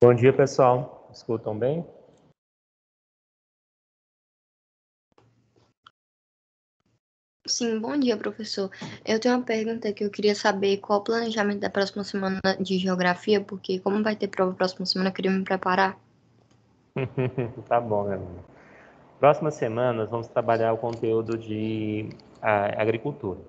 Bom dia, pessoal. Escutam bem? Sim, bom dia, professor. Eu tenho uma pergunta que eu queria saber qual o planejamento da próxima semana de geografia, porque como vai ter prova próxima semana, eu queria me preparar. Tá bom, meu amigo. Próxima semana nós vamos trabalhar o conteúdo de agricultura.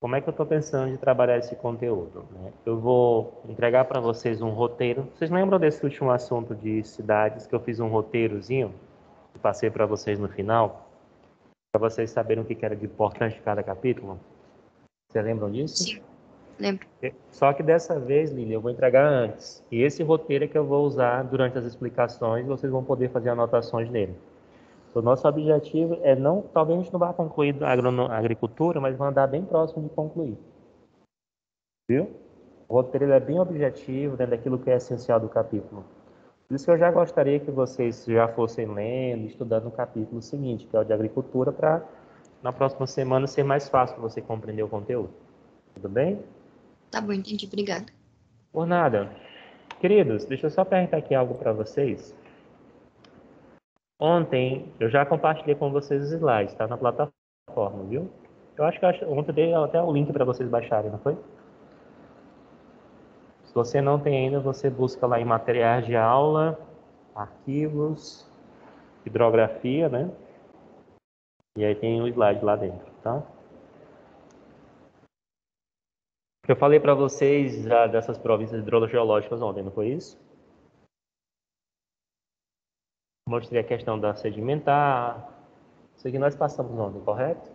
Como é que eu estou pensando de trabalhar esse conteúdo, né? Eu vou entregar para vocês um roteiro. Vocês lembram desse último assunto de cidades que eu fiz um roteirozinho e passei para vocês no final, para vocês saberem o que era de importante de cada capítulo? Vocês lembram disso? Sim, lembro. Só que dessa vez, Lili, eu vou entregar antes. E esse roteiro é que eu vou usar durante as explicações e vocês vão poder fazer anotações nele. O nosso objetivo é não, talvez a gente não vá concluir a agricultura, mas vai andar bem próximo de concluir. Viu? O roteiro ele é bem objetivo, dentro daquilo que é essencial do capítulo. Por isso que eu já gostaria que vocês já fossem lendo, estudando o capítulo seguinte, que é o de agricultura, para na próxima semana ser mais fácil você compreender o conteúdo. Tudo bem? Tá bom, entendi, obrigada. Por nada. Queridos, deixa eu só perguntar aqui algo para vocês. Ontem eu já compartilhei com vocês os slides, tá na plataforma, viu? Ontem eu dei até o link para vocês baixarem, não foi? Se você não tem ainda, você busca lá em materiais de aula, arquivos, hidrografia, né? E aí tem o slide lá dentro, tá? Eu falei para vocês já dessas províncias hidrogeológicas ontem, não foi isso? Mostrei a questão da sedimentar. Isso aqui nós passamos ontem, correto?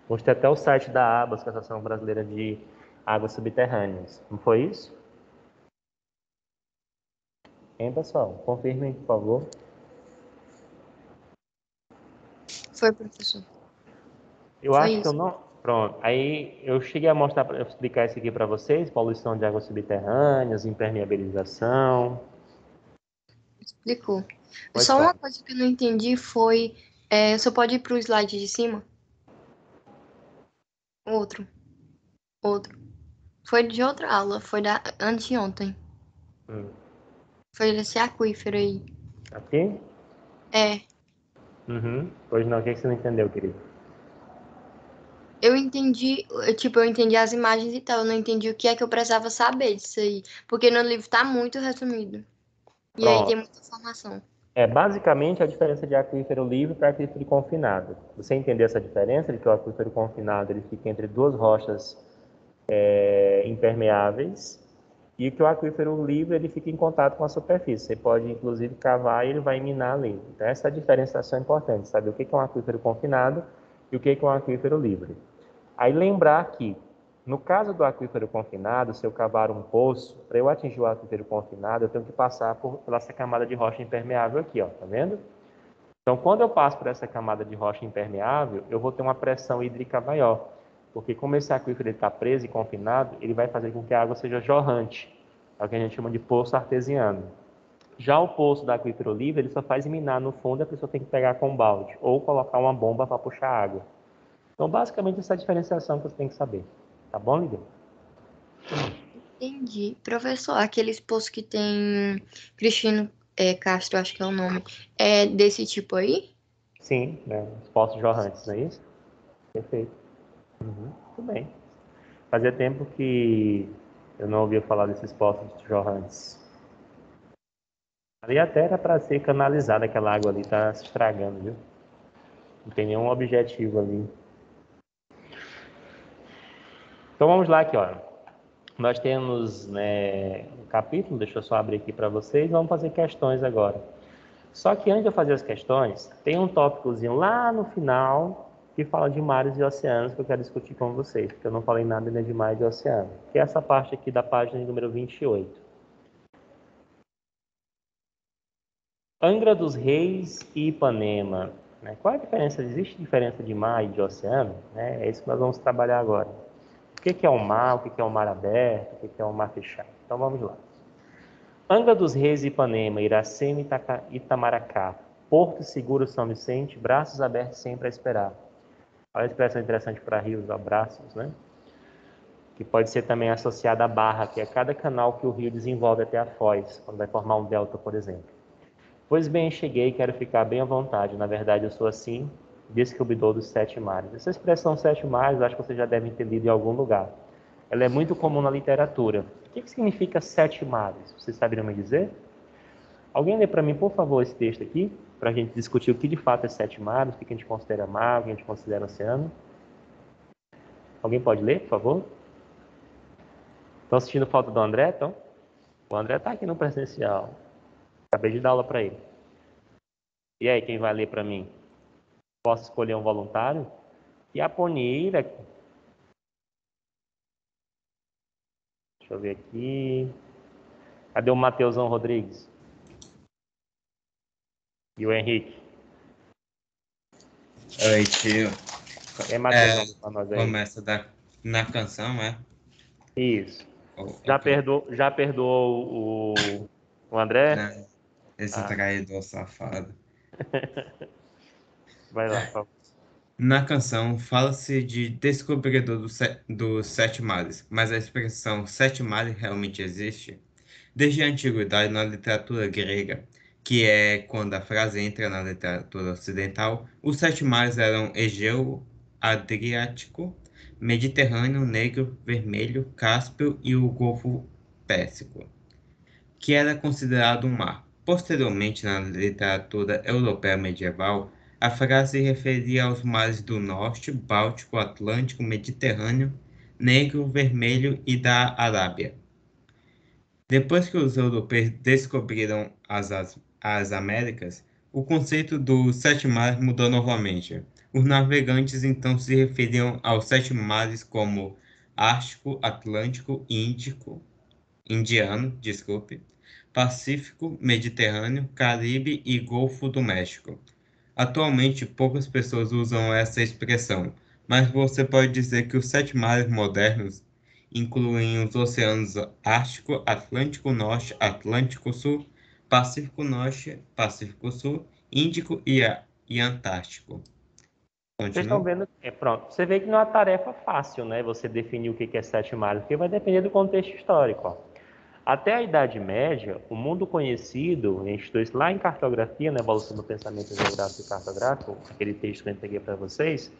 Mostrei até o site da ABAS, que é a Associação Brasileira de Águas Subterrâneas. Não foi isso? Hein, pessoal? Confirmem, por favor. Foi, professor. Eu Foi acho que eu isso. não. Pronto. Aí eu cheguei a mostrar, explicar isso aqui para vocês: poluição de águas subterrâneas, impermeabilização. Explicou. Pois Só uma pronto. coisa que eu não entendi foi, você pode ir pro slide de cima? Outro, outro. Foi de outra aula, foi da anteontem. Hum. Foi desse aquífero aí. Aqui? É, Uhum. Pois não, o que você não entendeu, querido? eu entendi, eu entendi as imagens e tal, eu não entendi o que é que eu precisava saber disso aí, porque no livro tá muito resumido. E aí tem Pronto. muita informação. É basicamente a diferença de aquífero livre para aquífero confinado. Você entender essa diferença de que o aquífero confinado ele fica entre duas rochas impermeáveis e que o aquífero livre ele fica em contato com a superfície. Você pode inclusive cavar e ele vai minar ali. Então essa diferenciação é importante, saber o que é um aquífero confinado e o que é um aquífero livre. Aí lembrar que no caso do aquífero confinado, se eu cavar um poço, para eu atingir o aquífero confinado, eu tenho que passar por essa camada de rocha impermeável aqui, ó, tá vendo? Então, quando eu passo por essa camada de rocha impermeável, eu vou ter uma pressão hídrica maior, porque como esse aquífero está preso e confinado, ele vai fazer com que a água seja jorrante, é o que a gente chama de poço artesiano. Já o poço da aquífero livre, ele só faz minar no fundo, a pessoa tem que pegar com balde, ou colocar uma bomba para puxar água. Então, basicamente, essa diferenciação que você tem que saber. Tá bom, Lídia? Entendi. Professor, aqueles posts que tem Cristino Castro, acho que é o nome, é desse tipo aí? Sim, né? Os poços jorrantes, não é isso? Perfeito. Tudo bem. Fazia tempo que eu não ouvia falar desses poços jorrantes. Ali até era para ser canalizada aquela água ali, tá se estragando, viu? Não tem nenhum objetivo ali. Então vamos lá aqui, ó. Nós temos, né, um capítulo, deixa eu só abrir aqui para vocês, vamos fazer questões agora. Só que antes de eu fazer as questões, tem um tópicozinho lá no final que fala de mares e oceanos que eu quero discutir com vocês, porque eu não falei nada ainda de mar e de oceano, que é essa parte aqui da página número 28. Angra dos Reis e Ipanema. Né? Qual é a diferença? Existe diferença de mar e de oceano? Né? É isso que nós vamos trabalhar agora. O que é o mar? O que é o mar aberto? O que é o mar fechado? Então vamos lá. Angra dos Reis e Ipanema, Iracema e Itamaracá, Porto Seguro São Vicente, braços abertos sempre a esperar. Olha a expressão interessante para rios, abraços, né? que pode ser também associada à barra, que é cada canal que o rio desenvolve até a foz, quando vai formar um delta, por exemplo. Pois bem, cheguei e quero ficar bem à vontade. Na verdade, eu sou assim, descobridor dos 7 mares. Essa expressão 7 mares, acho que vocês já devem ter lido em algum lugar. Ela é muito comum na literatura. O que significa 7 mares? Vocês saberiam me dizer? Alguém lê para mim, por favor, esse texto aqui, para a gente discutir o que de fato é 7 mares, o que a gente considera mar, o que a gente considera oceano. Alguém pode ler, por favor? Estão assistindo falta do André, então? O André está aqui no presencial. Acabei de dar aula para ele. E aí, quem vai ler para mim? Posso escolher um voluntário? E a Ponira. Deixa eu ver aqui. Cadê o Mateusão Rodrigues? E o Henrique? Oi, tio. É Mateusão para nós aí. Começa na canção, é? Isso. Já Ok. perdoou o André? Não, esse traidor safado. Vai lá, por favor. Na canção, fala-se de descobridor dos 7 mares, mas a expressão 7 mares realmente existe? Desde a antiguidade, na literatura grega, que é quando a frase entra na literatura ocidental, os 7 mares eram Egeu, Adriático, Mediterrâneo, Negro, Vermelho, Cáspio e o Golfo Pérsico, que era considerado um mar. Posteriormente, na literatura europeia medieval, a frase se referia aos mares do Norte, Báltico, Atlântico, Mediterrâneo, Negro, Vermelho e da Arábia. Depois que os europeus descobriram as Américas, o conceito dos 7 mares mudou novamente. Os navegantes então se referiam aos 7 mares como Ártico, Atlântico, Indiano, Pacífico, Mediterrâneo, Caribe e Golfo do México. Atualmente, poucas pessoas usam essa expressão, mas você pode dizer que os 7 mares modernos incluem os oceanos Ártico, Atlântico Norte, Atlântico Sul, Pacífico Norte, Pacífico Sul, Índico e Antártico. Vocês estão Continua? vendo? Pronto. Você vê que não é uma tarefa fácil, né? Você definir o que é 7 mares, porque vai depender do contexto histórico. Ó. Até a Idade Média, o mundo conhecido, a gente estudou isso lá em cartografia, na evolução do pensamento geográfico e cartográfico, aquele texto que eu entreguei para vocês,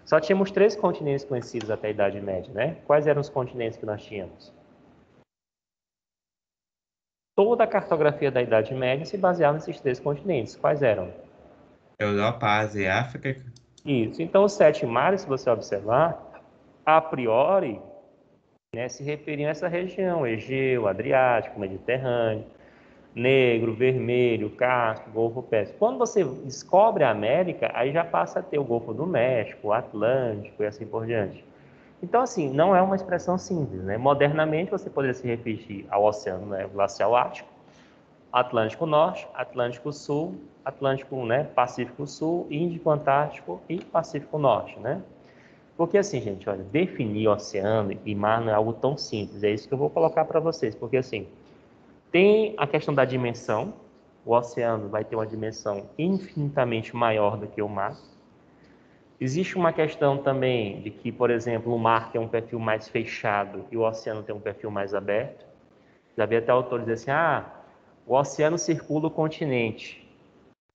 só tínhamos 3 continentes conhecidos até a Idade Média, né? Quais eram os continentes que nós tínhamos? Toda a cartografia da Idade Média se baseava nesses 3 continentes. Quais eram? Europa, Ásia e África. Isso. Então, os 7 mares, se você observar, a priori, né, se referiam a essa região, Egeu, Adriático, Mediterrâneo, Negro, Vermelho, Cáspio, Golfo Pérsico. Quando você descobre a América, aí já passa a ter o Golfo do México, o Atlântico e assim por diante. Então, assim, não é uma expressão simples, né? Modernamente, você poderia se referir ao Oceano, né, Glacial Ártico, Atlântico Norte, Atlântico Sul, Atlântico, né, Pacífico Sul, Índico Antártico e Pacífico Norte, né? Porque assim, gente, olha, definir oceano e mar não é algo tão simples, é isso que eu vou colocar para vocês, porque assim, tem a questão da dimensão, o oceano vai ter uma dimensão infinitamente maior do que o mar. Existe uma questão também de que, por exemplo, o mar tem um perfil mais fechado e o oceano tem um perfil mais aberto. Já vi até autores dizer assim, o oceano circula o continente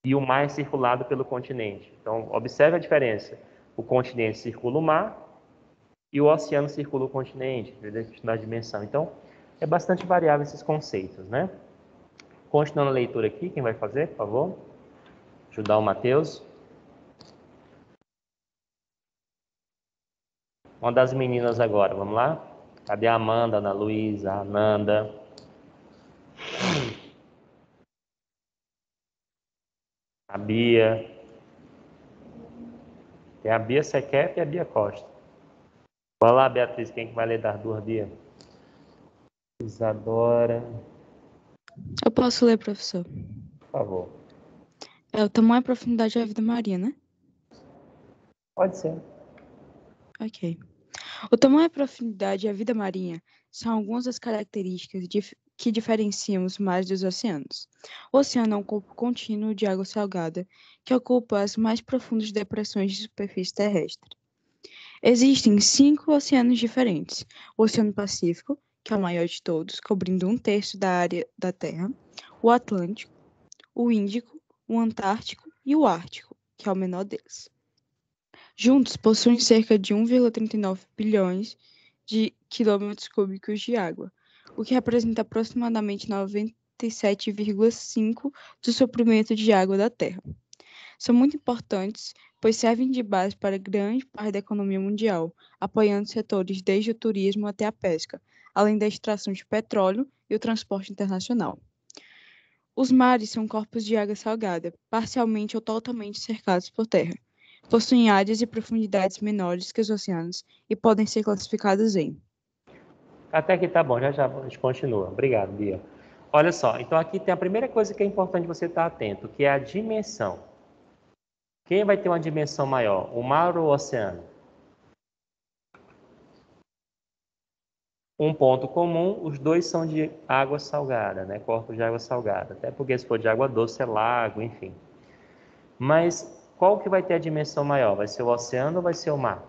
e o mar é circulado pelo continente. Então, observe a diferença. O continente circula o mar e o oceano circula o continente, na dimensão. Então, é bastante variável esses conceitos, né? Continuando a leitura aqui, quem vai fazer, por favor? Ajudar o Matheus. Uma das meninas agora, vamos lá? Cadê a Amanda, a Ana Luísa, a Ananda? A Bia. Tem a Bia Sequep e a Bia Costa. Vai lá, Beatriz, quem que vai ler das duas, Bia? Isadora. Eu posso ler, professor? Por favor. O tamanho e a profundidade da vida marinha, né? Pode ser. Ok. O tamanho e a profundidade da vida marinha são algumas das características que diferenciam os mares dos oceanos. O oceano é um corpo contínuo de água salgada que ocupa as mais profundas depressões de superfície terrestre. Existem 5 oceanos diferentes. O Oceano Pacífico, que é o maior de todos, cobrindo 1/3 da área da Terra. O Atlântico, o Índico, o Antártico e o Ártico, que é o menor deles. Juntos possuem cerca de 1,39 bilhões de quilômetros cúbicos de água, o que representa aproximadamente 97,5% do suprimento de água da Terra. São muito importantes, pois servem de base para grande parte da economia mundial, apoiando setores desde o turismo até a pesca, além da extração de petróleo e o transporte internacional. Os mares são corpos de água salgada, parcialmente ou totalmente cercados por terra. Possuem áreas e profundidades menores que os oceanos e podem ser classificados em. Até aqui tá bom, já já a gente continua. Obrigado, Bia. Olha só, então aqui tem a primeira coisa que é importante você estar atento, que é a dimensão. Quem vai ter uma dimensão maior, o mar ou o oceano? Um ponto comum, os dois são de água salgada, né? Corpos de água salgada. Até porque se for de água doce é lago, enfim. Mas qual que vai ter a dimensão maior? Vai ser o oceano ou vai ser o mar?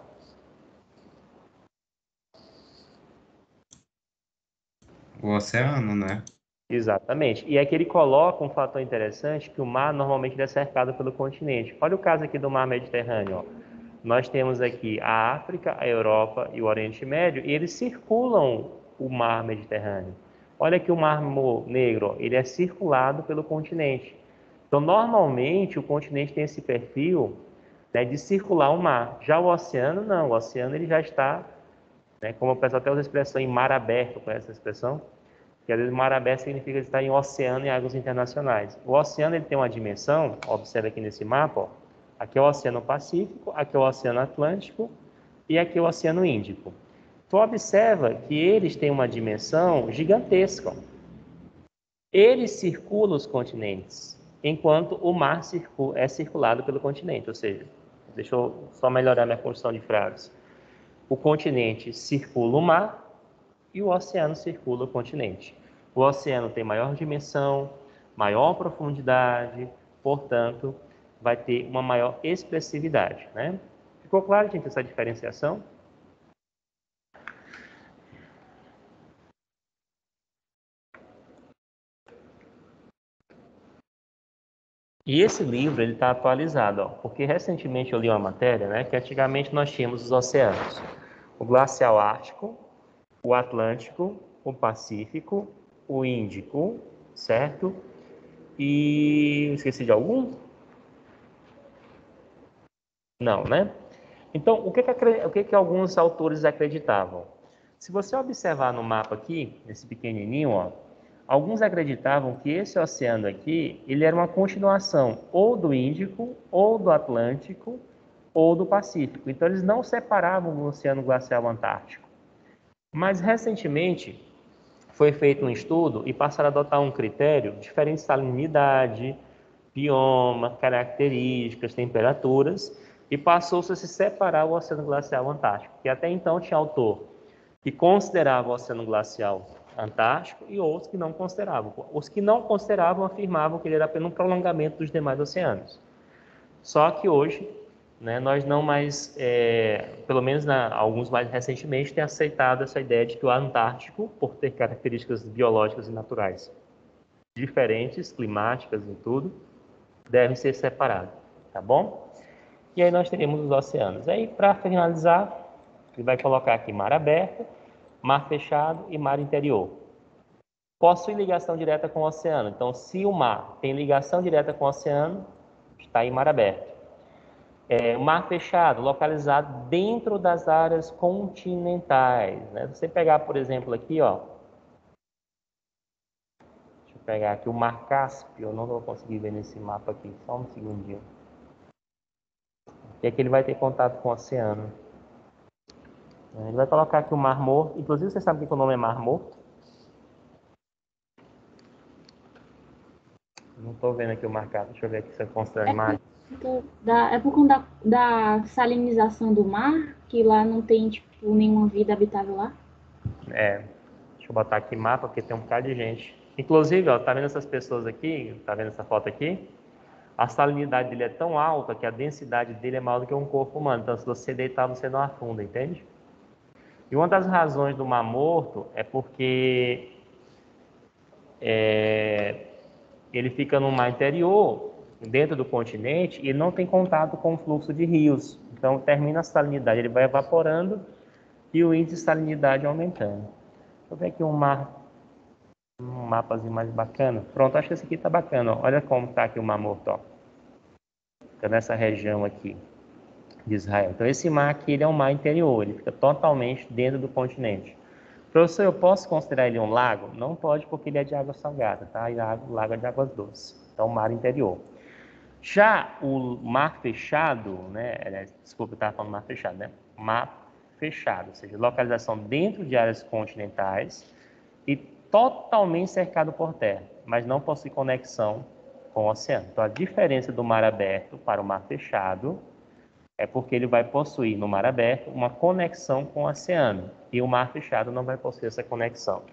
O oceano, né? Exatamente. E aqui ele coloca um fator interessante, que o mar normalmente é cercado pelo continente. Olha o caso aqui do mar Mediterrâneo. Ó. Nós temos aqui a África, a Europa e o Oriente Médio, e eles circulam o mar Mediterrâneo. Olha que o mar Negro, ele é circulado pelo continente. Então, normalmente, o continente tem esse perfil, né, de circular o mar. Já o oceano, não. O oceano ele já está, né, como o pessoal até usa a expressão em mar aberto, conhece essa expressão? Que às vezes mar aberto significa estar em oceano e águas internacionais. O oceano ele tem uma dimensão, observa aqui nesse mapa, ó, aqui é o Oceano Pacífico, aqui é o Oceano Atlântico e aqui é o Oceano Índico. Tu observa que eles têm uma dimensão gigantesca. Eles circulam os continentes, enquanto o mar é circulado pelo continente. Ou seja, deixa eu só melhorar minha construção de frases. O continente circula o mar e o oceano circula o continente. O oceano tem maior dimensão, maior profundidade, portanto, vai ter uma maior expressividade, né? Ficou claro, gente, essa diferenciação? E esse livro ele está atualizado, ó, porque recentemente eu li uma matéria, né, que antigamente nós tínhamos os oceanos, o glacial ártico, o Atlântico, o Pacífico, o Índico, certo? E esqueci de algum? Não, né? Então, o que alguns autores acreditavam? Se você observar no mapa aqui, nesse pequenininho, ó, alguns acreditavam que esse oceano aqui, ele era uma continuação ou do Índico, ou do Atlântico, ou do Pacífico. Então, eles não separavam o Oceano Glacial Antártico. Mas, recentemente, foi feito um estudo e passaram a adotar um critério diferente de salinidade, bioma, características, temperaturas, e passou-se a se separar o Oceano Glacial Antártico, que até então tinha autor que considerava o Oceano Glacial Antártico e outros que não consideravam. Os que não consideravam afirmavam que ele era apenas um prolongamento dos demais oceanos. Só que hoje, né, nós não mais, pelo menos alguns mais recentemente, têm aceitado essa ideia de que o Antártico, por ter características biológicas e naturais diferentes, climáticas e tudo, devem ser separados, tá bom? E aí nós teremos os oceanos. Aí, para finalizar, ele vai colocar aqui mar aberto, mar fechado e mar interior. Possui ligação direta com o oceano. Então, se o mar tem ligação direta com o oceano, está em mar aberto. Mar fechado, localizado dentro das áreas continentais, né? Se você pegar, por exemplo, aqui, ó, deixa eu pegar aqui o Mar Cáspio, eu não vou conseguir ver nesse mapa aqui, só um segundinho. E aqui ele vai ter contato com o oceano. Ele vai colocar aqui o Mar Morto. Inclusive, você sabe que o nome é Mar Morto? Não estou vendo aqui o Mar Cáspio. Deixa eu ver aqui se eu consigo a imagem. É por conta da salinização do mar, que lá não tem, tipo, nenhuma vida habitável lá? Deixa eu botar aqui mapa, porque tem um bocado de gente. Inclusive, ó, tá vendo essas pessoas aqui? Tá vendo essa foto aqui? a salinidade dele é tão alta que a densidade dele é maior do que um corpo humano. Então, se você deitar, você não afunda, entende? E uma das razões do Mar Morto é porque ele fica no mar interior, dentro do continente, e ele não tem contato com o fluxo de rios. Então, termina a salinidade, ele vai evaporando e o índice de salinidade aumentando. Deixa eu ver aqui um mapazinho mais bacana. Pronto, acho que esse aqui está bacana. Ó. Olha como está aqui o Mar Morto. Ó. Fica nessa região aqui de Israel. Então, esse mar aqui ele é um mar interior, ele fica totalmente dentro do continente. Professor, eu posso considerar ele um lago? Não pode, porque ele é de água salgada, tá? E lago é de águas doces. Então, mar interior. Já o mar fechado, né? Desculpa, eu estava falando mar fechado, né? Mar fechado, ou seja, localização dentro de áreas continentais e totalmente cercado por terra, mas não possui conexão com o oceano. Então, a diferença do mar aberto para o mar fechado é porque ele vai possuir no mar aberto uma conexão com o oceano e o mar fechado não vai possuir essa conexão.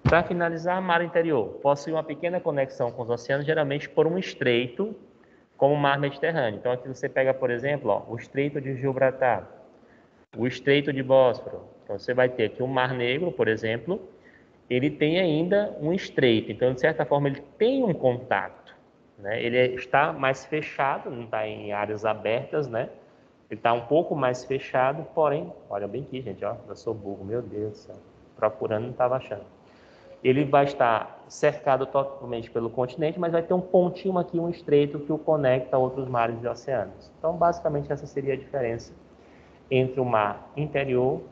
Para finalizar, mar interior possui uma pequena conexão com os oceanos, geralmente por um estreito, como o mar Mediterrâneo. Então aqui você pega, por exemplo, ó, o estreito de Gibraltar, o estreito de Bósforo. Então você vai ter aqui o Mar Negro, por exemplo, ele tem ainda um estreito. Então, de certa forma, ele tem um contato. Né? Ele está mais fechado, não está em áreas abertas, né? Ele está um pouco mais fechado, porém, olha bem aqui, gente, ó, eu sou burro, meu Deus do céu, procurando não estava achando. Ele vai estar cercado totalmente pelo continente, mas vai ter um pontinho aqui, um estreito que o conecta a outros mares e oceanos. Então, basicamente, essa seria a diferença entre o mar interior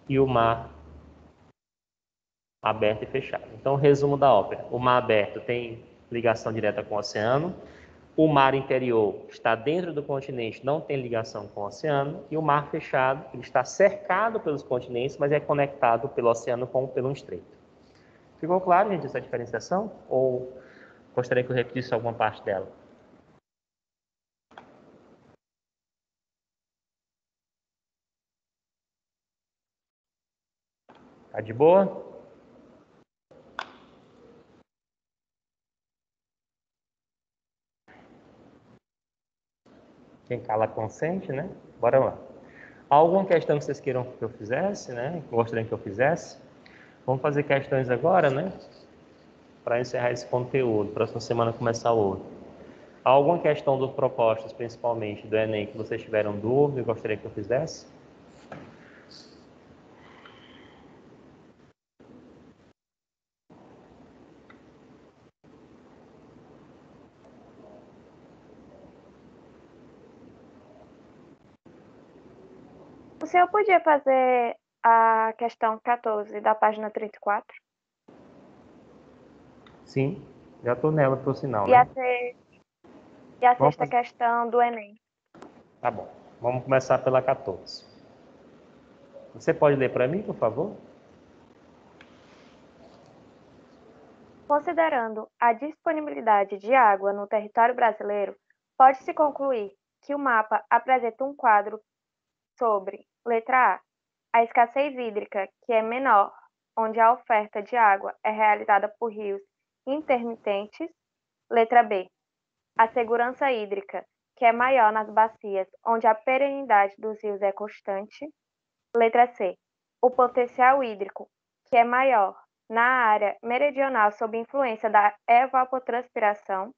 e o mar aberto e fechado. Então, resumo da ópera. O mar aberto tem ligação direta com o oceano, o mar interior está dentro do continente, não tem ligação com o oceano, e o mar fechado, ele está cercado pelos continentes, mas é conectado pelo oceano pelo um estreito. Ficou claro, gente, essa diferenciação? Ou gostaria que eu repetisse alguma parte dela? Tá de boa? Quem cala consente, né? Bora lá. Alguma questão que vocês queiram que eu fizesse, né? Gostariam que eu fizesse? Vamos fazer questões agora, né? Para encerrar esse conteúdo. Próxima semana começar outro. Alguma questão dos propostas, principalmente do Enem, que vocês tiveram dúvida e gostaria que eu fizesse? O senhor podia fazer a questão 14 da página 34? Sim, já estou nela, por sinal, E né? a sexta questão do Enem. Tá bom. Vamos começar pela 14. Você pode ler para mim, por favor? Considerando a disponibilidade de água no território brasileiro, pode-se concluir que o mapa apresenta um quadro sobre, letra a escassez hídrica, que é menor, onde a oferta de água é realizada por rios intermitentes, letra B, a segurança hídrica, que é maior nas bacias, onde a perenidade dos rios é constante, letra C, o potencial hídrico, que é maior na área meridional sob influência da evapotranspiração,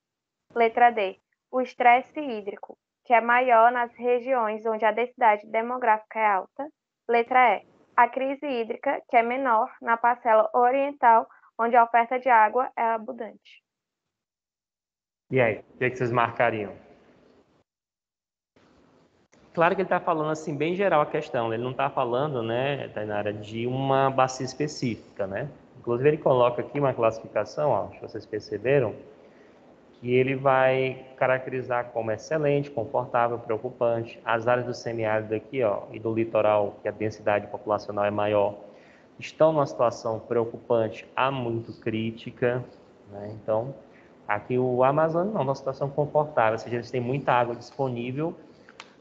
letra D, o estresse hídrico, que é maior nas regiões onde a densidade demográfica é alta. Letra E, a crise hídrica, que é menor na parcela oriental, onde a oferta de água é abundante. E aí, o que vocês marcariam? Claro que ele está falando assim, bem geral a questão, ele não está falando, né, Tainara, de uma bacia específica, né? Inclusive ele coloca aqui uma classificação, ó, acho que vocês perceberam, que ele vai caracterizar como excelente, confortável, preocupante. As áreas do semiárido aqui, ó, e do litoral, que a densidade populacional é maior, estão numa situação preocupante a muito crítica, né? Então, aqui o Amazonas não, numa situação confortável, ou seja, eles têm muita água disponível,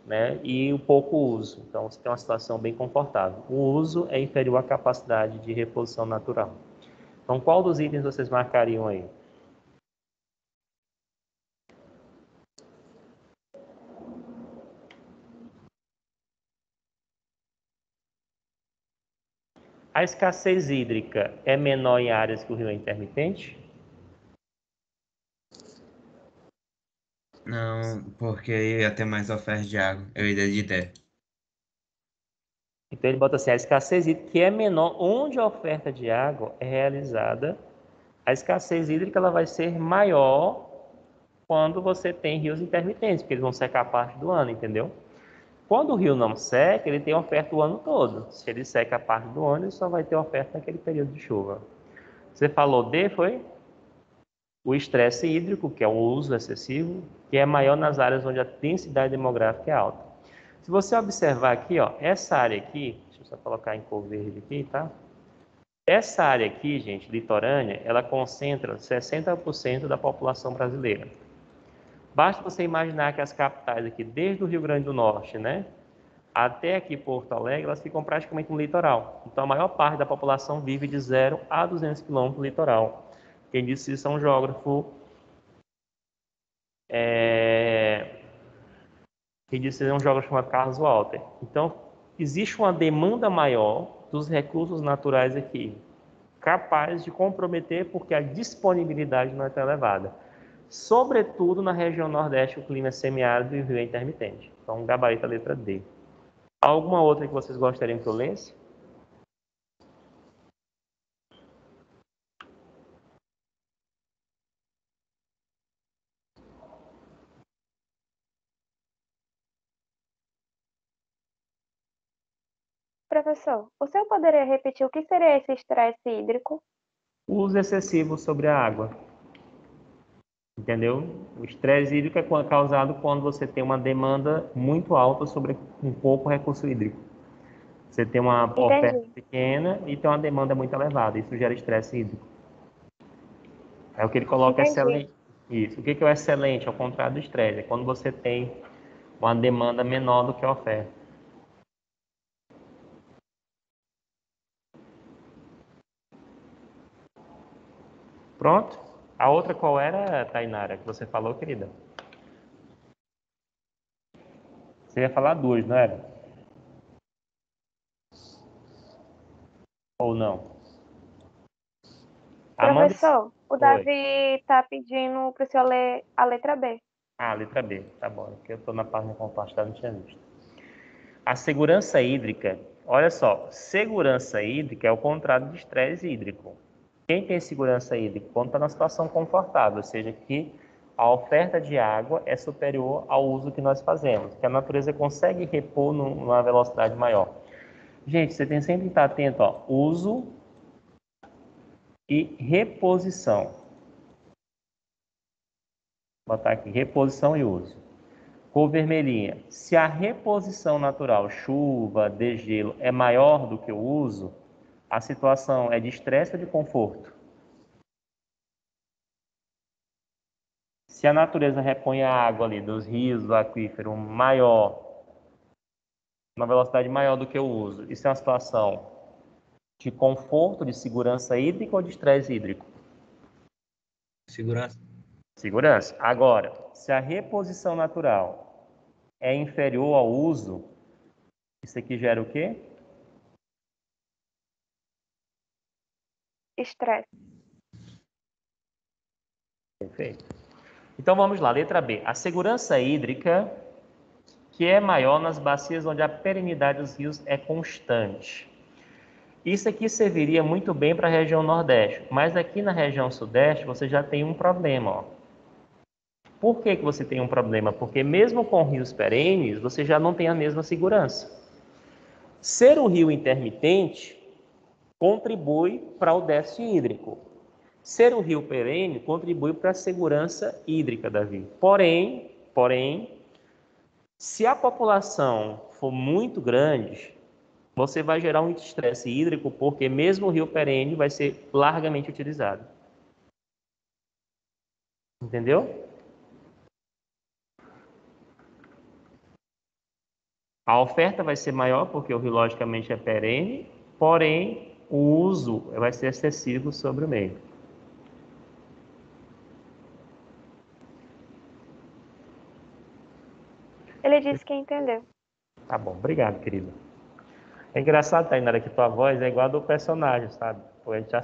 né? E o pouco uso. Então, você tem uma situação bem confortável. O uso é inferior à capacidade de reposição natural. Então, qual dos itens vocês marcariam aí? A escassez hídrica é menor em áreas que o rio é intermitente? Não, porque aí ia ter mais oferta de água. Eu iria de D. Então ele bota assim, a escassez hídrica que é menor onde a oferta de água é realizada. A escassez hídrica ela vai ser maior quando você tem rios intermitentes, porque eles vão secar parte do ano, entendeu? Quando o rio não seca, ele tem oferta o ano todo. Se ele seca a parte do ano, ele só vai ter oferta naquele período de chuva. Você falou D, foi? O estresse hídrico, que é o uso excessivo, que é maior nas áreas onde a densidade demográfica é alta. Se você observar aqui, ó, essa área aqui, deixa eu só colocar em cor verde aqui, tá? Essa área aqui, gente, litorânea, ela concentra 60% da população brasileira. Basta você imaginar que as capitais aqui, desde o Rio Grande do Norte, né, até aqui Porto Alegre, elas ficam praticamente no litoral. Então, a maior parte da população vive de 0 a 200 quilômetros do litoral. Quem disse isso é um geógrafo. Quem disse isso é um geógrafo chamado Carlos Walter. Então, existe uma demanda maior dos recursos naturais aqui, capaz de comprometer porque a disponibilidade não é tão elevada. Sobretudo na região Nordeste, o clima é semiárido e o rio é intermitente. Então, gabarita a letra D. Alguma outra que vocês gostariam que eu lesse? Professor, o senhor poderia repetir o que seria esse estresse hídrico? Uso excessivo sobre a água. Entendeu? O estresse hídrico é causado quando você tem uma demanda muito alta sobre um pouco recurso hídrico. Você tem uma oferta Entendi. pequena e tem uma demanda muito elevada. Isso gera estresse hídrico. É o que ele coloca Entendi. excelente. Isso. O que é o excelente? Ao contrário do estresse. É quando você tem uma demanda menor do que a oferta. Pronto? A outra qual era, Tainara, que você falou, querida? Você ia falar duas, não era? Ou não? Amanda. Professor, o Oi. Davi está pedindo para o senhor ler a letra B. Ah, letra B. Tá bom. Porque eu estou na página compartilhada, não tinha visto. A segurança hídrica. Olha só. Segurança hídrica é o contrário de estresse hídrico. Quem tem segurança hídrica? Quando está numa situação confortável, ou seja, que a oferta de água é superior ao uso que nós fazemos, que a natureza consegue repor numa velocidade maior. Gente, você tem sempre que estar atento, ó, uso e reposição. Vou botar aqui, reposição e uso. Cor vermelhinha. Se a reposição natural, chuva, degelo, é maior do que o uso, a situação é de estresse ou de conforto? Se a natureza repõe a água ali dos rios, do aquífero, maior, uma velocidade maior do que o uso, isso é uma situação de conforto, de segurança hídrica ou de estresse hídrico? Segurança. Segurança. Agora, se a reposição natural é inferior ao uso, isso aqui gera o quê? Estresse. Perfeito. Então vamos lá, letra B. A segurança hídrica, que é maior nas bacias onde a perenidade dos rios é constante. Isso aqui serviria muito bem para a região Nordeste, mas aqui na região Sudeste você já tem um problema. Ó. Por que você tem um problema? Porque mesmo com rios perenes, você já não tem a mesma segurança. Ser um rio intermitente contribui para o déficit hídrico. Ser um rio perene contribui para a segurança hídrica da vida. Porém, se a população for muito grande, você vai gerar um estresse hídrico, porque mesmo o rio perene vai ser largamente utilizado. Entendeu? A oferta vai ser maior, porque o rio logicamente é perene, porém o uso vai ser excessivo sobre o meio. Ele disse que entendeu. Tá bom, obrigado, querido. É engraçado, Tainara, que tua voz é igual a do personagem, sabe? Pô, a gente já...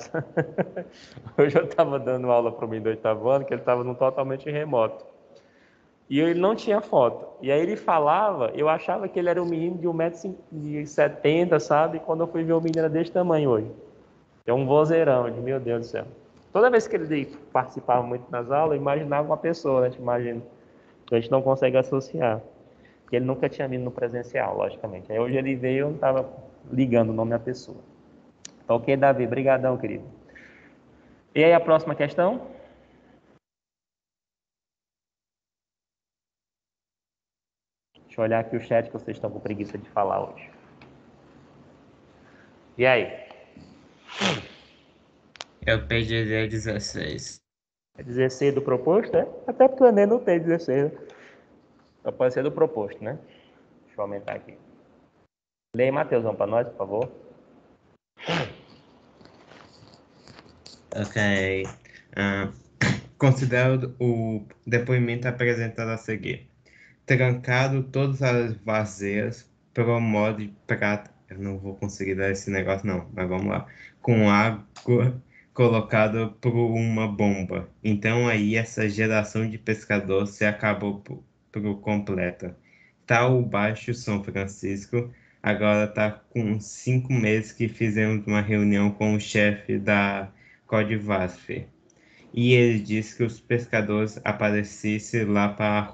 Hoje eu estava dando aula para o menino do oitavo ano, que ele estava num totalmente remoto. E ele não tinha foto. E aí ele falava, eu achava que ele era um menino de 1,70 m, sabe? E quando eu fui ver o menino era desse tamanho hoje. É um vozeirão, de meu Deus do céu. Toda vez que ele participava muito nas aulas, eu imaginava uma pessoa, né? A gente imagina. A gente não consegue associar. Porque ele nunca tinha vindo no presencial, logicamente. Aí hoje ele veio e eu não estava ligando o nome da pessoa. Tá ok, Davi? Obrigadão, querido. E aí a próxima questão? Deixa eu olhar aqui o chat que vocês estão com preguiça de falar hoje. E aí? Eu pediria 16. É 16 do proposto, é? Até porque o Enem não tem 16. Só pode ser do proposto, né? Deixa eu aumentar aqui. Leia, Matheusão, para nós, por favor. Ok. Considero o depoimento apresentado a seguir. Trancado todas as vazeiras pelo modo de prata. Eu não vou conseguir dar esse negócio, não, mas vamos lá. Com água colocada por uma bomba. Então aí essa geração de pescador se acabou por completa. Tá o Baixo São Francisco, agora tá com 5 meses que fizemos uma reunião com o chefe da Codivasf. E ele disse que os pescadores aparecessem lá para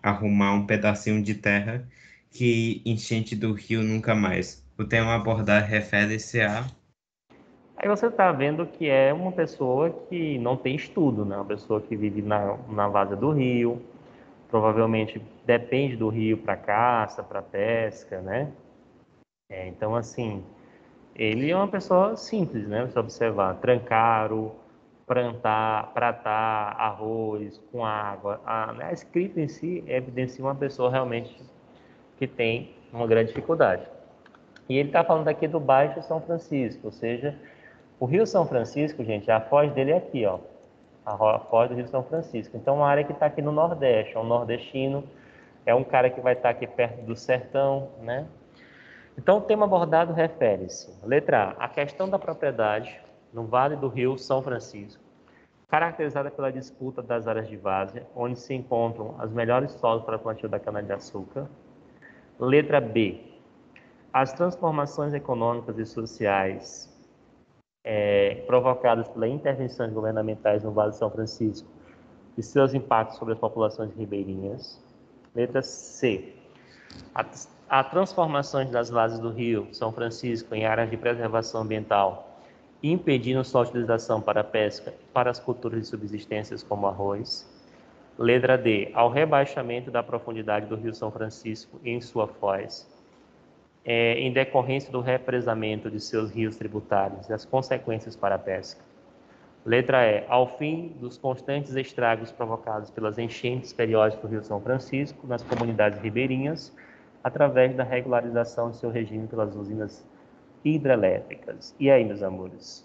arrumar um pedacinho de terra que enchente do rio nunca mais. O tema abordado refere-se a... Aí você está vendo que é uma pessoa que não tem estudo, né? Uma pessoa que vive na várzea do rio, provavelmente depende do rio para caça, para pesca, né? Então, assim, ele é uma pessoa simples, né? Você observar, trancaro, pratar, arroz com água. A escrita em si evidencia uma pessoa realmente que tem uma grande dificuldade. E ele está falando aqui do Baixo São Francisco, ou seja, o Rio São Francisco, gente, a foz dele é aqui, ó. A foz do Rio São Francisco. Então, uma área que está aqui no Nordeste, é um nordestino, é um cara que vai estar aqui perto do sertão, né? Então, o tema abordado refere-se, letra A questão da propriedade no Vale do Rio São Francisco, caracterizada pela disputa das áreas de várzea, onde se encontram as melhores solos para plantio da cana-de-açúcar. Letra B, as transformações econômicas e sociais provocadas pelas intervenções governamentais no Vale do São Francisco e seus impactos sobre as populações ribeirinhas. Letra C, a transformações das vazes do Rio São Francisco em áreas de preservação ambiental, impedindo sua utilização para a pesca e para as culturas de subsistências como arroz. Letra D, ao rebaixamento da profundidade do Rio São Francisco em sua foz, em decorrência do represamento de seus rios tributários e as consequências para a pesca. Letra E, ao fim dos constantes estragos provocados pelas enchentes periódicas do Rio São Francisco nas comunidades ribeirinhas, através da regularização de seu regime pelas usinas hidrelétricas. E aí, meus amores?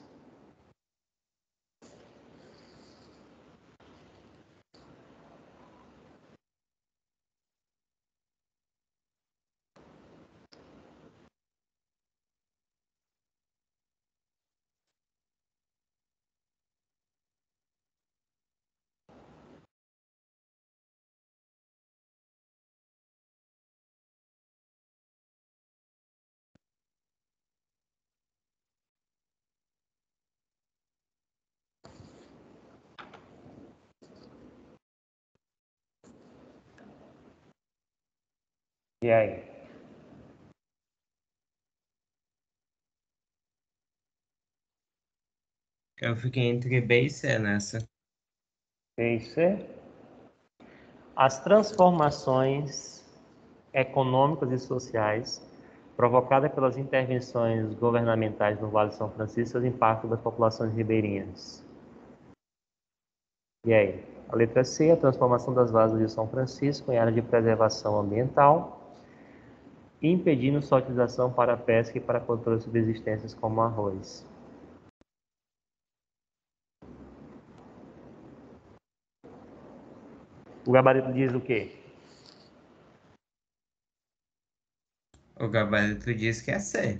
E aí? Eu fiquei entre B e C nessa. B e C? As transformações econômicas e sociais provocadas pelas intervenções governamentais no Vale do São Francisco e os impactos das populações ribeirinhas. E aí? A letra C, a transformação das vazas do Rio São Francisco em área de preservação ambiental, impedindo sua utilização para a pesca e para controle de subsistências como arroz. O gabarito diz o quê? O gabarito diz que é C.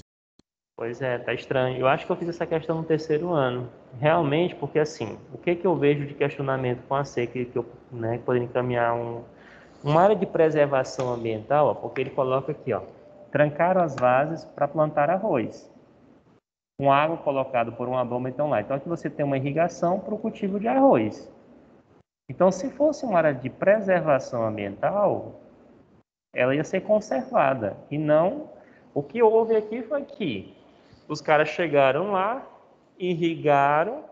Pois é, tá estranho. Eu acho que eu fiz essa questão no terceiro ano. Realmente, porque assim, o que que eu vejo de questionamento com a C, que eu, né, poderia encaminhar uma área de preservação ambiental, ó, porque ele coloca aqui, ó, trancaram as vases para plantar arroz, com água colocada por uma bomba, então lá. Então aqui você tem uma irrigação para o cultivo de arroz. Então, se fosse uma área de preservação ambiental, ela ia ser conservada. E não, o que houve aqui foi que os caras chegaram lá, irrigaram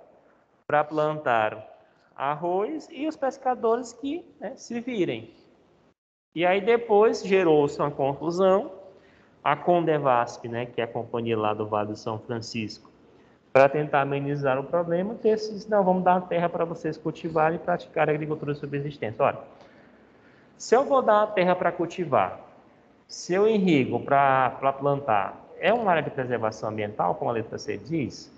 para plantar arroz e os pescadores que, né, se virem. E aí depois gerou-se uma confusão. A Condevasp, né, que é a companhia lá do Vale do São Francisco, para tentar amenizar o problema, disse, não, vamos dar a terra para vocês cultivarem e praticar agricultura de subsistência. Olha, se eu vou dar a terra para cultivar, se eu irrigo para plantar, é uma área de preservação ambiental, como a letra C diz?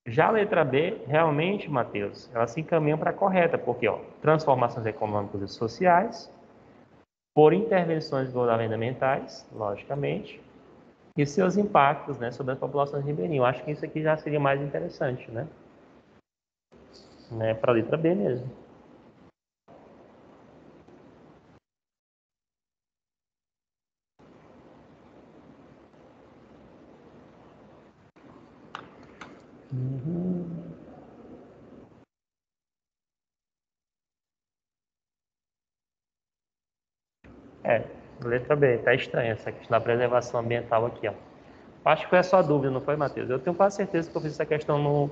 Já a letra B, realmente, Matheus, ela se encaminha para a correta, porque ó, transformações econômicas e sociais, por intervenções governamentais, logicamente, e seus impactos, né, sobre as populações ribeirinhas. Eu acho que isso aqui já seria mais interessante, né? Para a letra B mesmo. Letra B, tá estranha essa questão da preservação ambiental aqui, ó. Acho que foi a sua dúvida, não foi, Matheus? Eu tenho quase certeza que eu fiz essa questão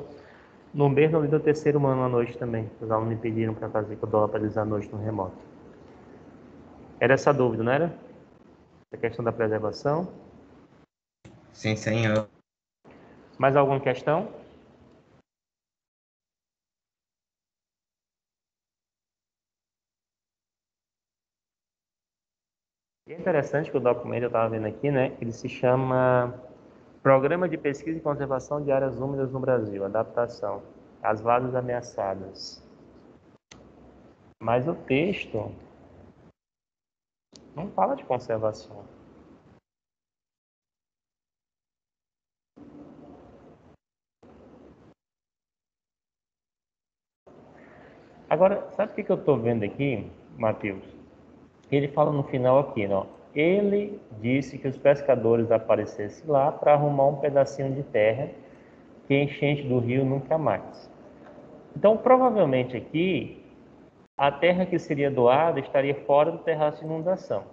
no mesmo ali do terceiro ano à noite também. Os alunos me pediram para fazer, que eu dou aula para eles à noite no remoto. Era essa dúvida, não era? A questão da preservação. Sim, senhor. Mais alguma questão? E é interessante que o documento, eu estava vendo aqui, né? Ele se chama Programa de Pesquisa e Conservação de Áreas Úmidas no Brasil, adaptação às vagas ameaçadas. Mas o texto não fala de conservação. Agora, sabe o que eu estou vendo aqui, Matheus? Ele fala no final aqui, ó. Ele disse que os pescadores aparecessem lá para arrumar um pedacinho de terra que enchente do rio nunca mais. Então, provavelmente aqui, a terra que seria doada estaria fora do terraço de inundação.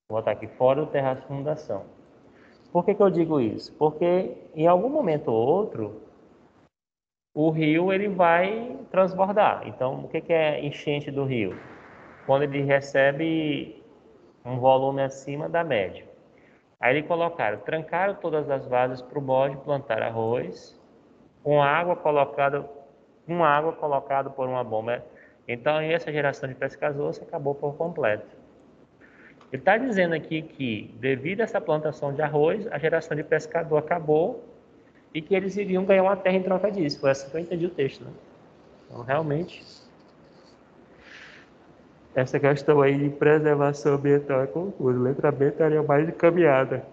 Vou botar aqui, fora do terraço de inundação. Por que eu digo isso? Porque em algum momento ou outro, o rio ele vai transbordar. Então, o que é enchente do rio? Quando ele recebe um volume acima da média. Aí eles colocaram, trancaram todas as vases para o bode plantar arroz, com água colocada por uma bomba. Então, essa geração de pescadores acabou por completo. Ele está dizendo aqui que, devido a essa plantação de arroz, a geração de pescador acabou e que eles iriam ganhar uma terra em troca disso. Foi assim que eu entendi o texto, né? Então, realmente, essa questão aí de preservação ambiental é confusa. Letra B estaria mais encaminhada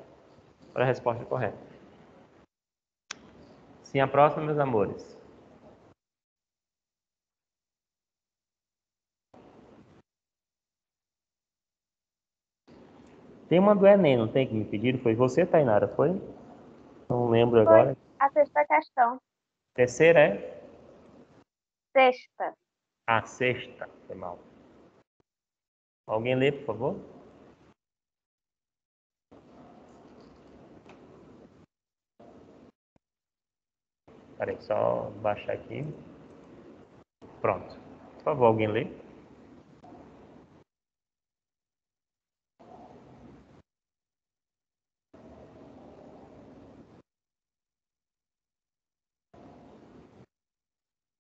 para a resposta correta. Sim, a próxima, meus amores. Tem uma do Enem, não tem, que me pediram? Foi você, Tainara, foi? Não lembro agora. A sexta questão. Terceira é? Sexta. A sexta, foi mal. Alguém lê, por favor? Peraí, só baixar aqui. Pronto. Por favor, alguém lê?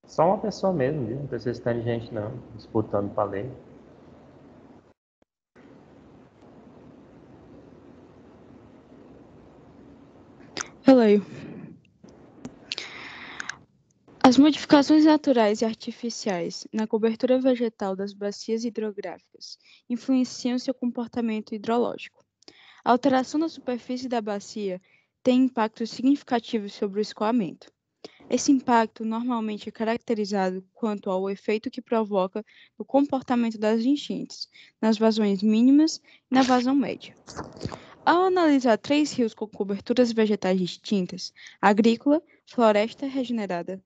Só uma pessoa mesmo, viu? Não precisa estar gente não, disputando para ler. Eu leio. As modificações naturais e artificiais na cobertura vegetal das bacias hidrográficas influenciam seu comportamento hidrológico. A alteração da superfície da bacia tem impactos significativos sobre o escoamento. Esse impacto normalmente é caracterizado quanto ao efeito que provoca no comportamento das enchentes, nas vazões mínimas e na vazão média. Ao analisar 3 rios com coberturas vegetais distintas, agrícola, floresta regenerada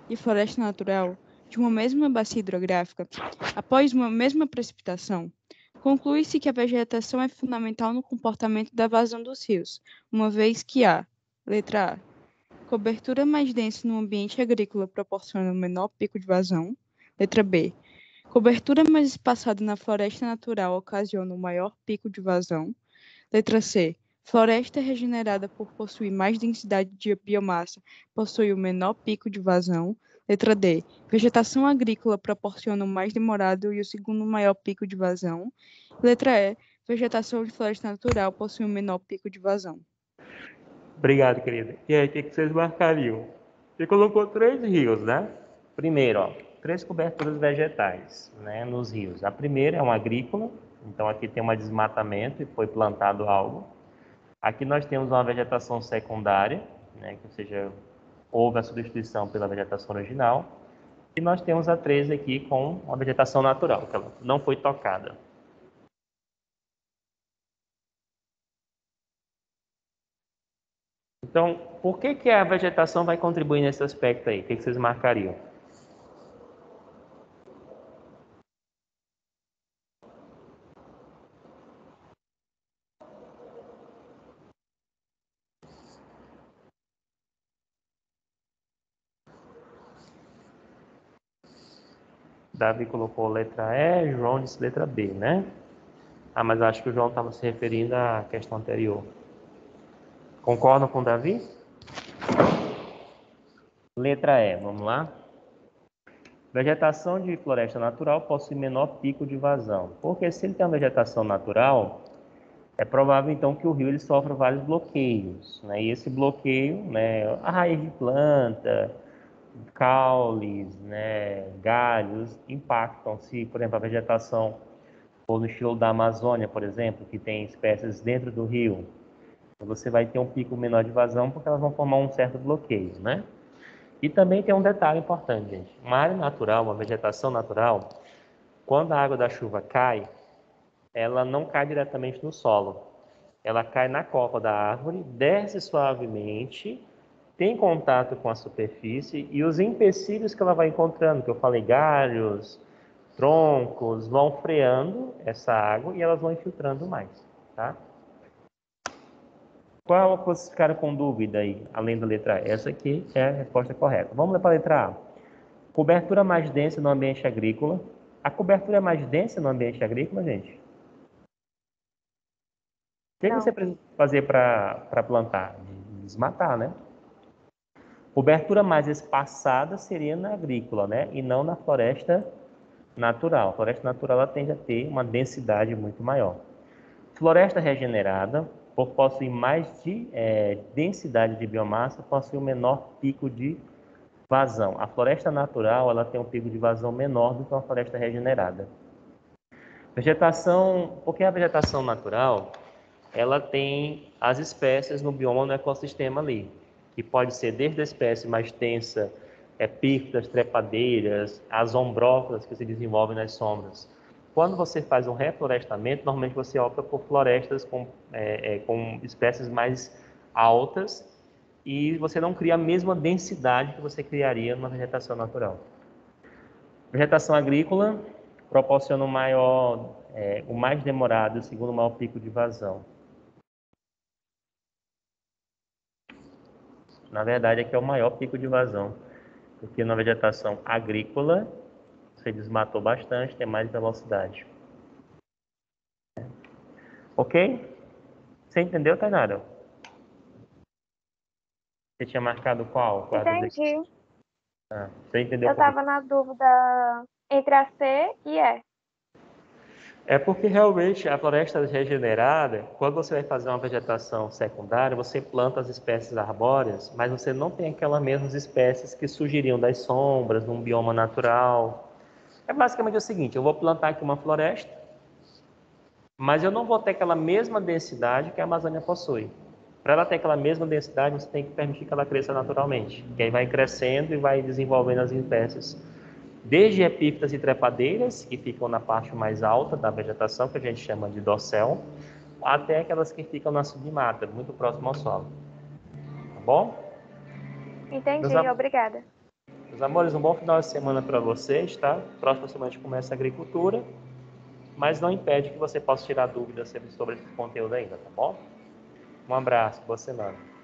e floresta natural, de uma mesma bacia hidrográfica, após uma mesma precipitação, conclui-se que a vegetação é fundamental no comportamento da vazão dos rios, uma vez que letra A, cobertura mais densa no ambiente agrícola proporciona um menor pico de vazão. Letra B, cobertura mais espaçada na floresta natural ocasiona um maior pico de vazão. Letra C, floresta regenerada por possuir mais densidade de biomassa possui o menor pico de vazão. Letra D, vegetação agrícola proporciona o mais demorado e o segundo maior pico de vazão. Letra E, vegetação de floresta natural possui o menor pico de vazão. Obrigado, querida. E aí, o que vocês marcariam? Você colocou 3 rios, né? Primeiro, ó, 3 coberturas vegetais, né, nos rios. A primeira é uma agrícola, então aqui tem um desmatamento e foi plantado algo. Aqui nós temos uma vegetação secundária, né, ou seja, houve a substituição pela vegetação original. E nós temos a 3 aqui com uma vegetação natural, que ela não foi tocada. Então, por que a vegetação vai contribuir nesse aspecto aí? O que vocês marcariam? Davi colocou letra E, João disse letra B, né? Mas acho que o João estava se referindo à questão anterior. Concordam com o Davi? Letra E, vamos lá. Vegetação de floresta natural possui menor pico de vazão. Porque se ele tem uma vegetação natural, é provável então que o rio ele sofra vários bloqueios, né? E esse bloqueio, né, a raiz de planta, caules, né, galhos, impactam. Se, por exemplo, a vegetação for no estilo da Amazônia, por exemplo, que tem espécies dentro do rio, você vai ter um pico menor de vazão porque elas vão formar um certo bloqueio, né? E também tem um detalhe importante, gente. Uma área natural, uma vegetação natural, quando a água da chuva cai, ela não cai diretamente no solo. Ela cai na copa da árvore, desce suavemente, tem contato com a superfície e os empecilhos que ela vai encontrando, que eu falei, galhos, troncos, vão freando essa água e elas vão infiltrando mais, tá? Qual vocês ficaram com dúvida aí, além da letra A? Essa aqui é a resposta correta. Vamos lá para a letra A. Cobertura mais densa no ambiente agrícola. A cobertura é mais densa no ambiente agrícola, gente? O que você precisa fazer para plantar? Desmatar, né? Cobertura mais espaçada seria na agrícola, né? E não na floresta natural. A floresta natural ela tende a ter uma densidade muito maior. Floresta regenerada, por possuir mais densidade de biomassa, possui um menor pico de vazão. A floresta natural ela tem um pico de vazão menor do que uma floresta regenerada. Vegetação, porque a vegetação natural ela tem as espécies no bioma, no ecossistema ali, que pode ser desde a espécie mais tensa, epífitas, trepadeiras, as ombrófilas que se desenvolvem nas sombras. Quando você faz um reflorestamento, normalmente você opta por florestas com espécies mais altas e você não cria a mesma densidade que você criaria numa vegetação natural. Vegetação agrícola proporciona o mais demorado e o segundo maior pico de vazão. Na verdade, aqui é o maior pico de vazão, porque na vegetação agrícola você desmatou bastante, tem mais velocidade. Ok? Você entendeu, Tainara? Você tinha marcado qual? Entendi. Você entendeu? Eu estava na dúvida entre a C e E. É porque realmente a floresta regenerada, quando você vai fazer uma vegetação secundária, você planta as espécies arbóreas, mas você não tem aquelas mesmas espécies que surgiriam das sombras, num bioma natural. É basicamente o seguinte, eu vou plantar aqui uma floresta, mas eu não vou ter aquela mesma densidade que a Amazônia possui. Para ela ter aquela mesma densidade, você tem que permitir que ela cresça naturalmente. Que aí vai crescendo e vai desenvolvendo as espécies. Desde epífitas e trepadeiras, que ficam na parte mais alta da vegetação, que a gente chama de dossel, até aquelas que ficam na submata, muito próximo ao solo. Tá bom? Entendi, obrigada. Meus amores, um bom final de semana para vocês, tá? Próxima semana a gente começa a agricultura, mas não impede que você possa tirar dúvidas sobre esse conteúdo ainda, tá bom? Um abraço, boa semana.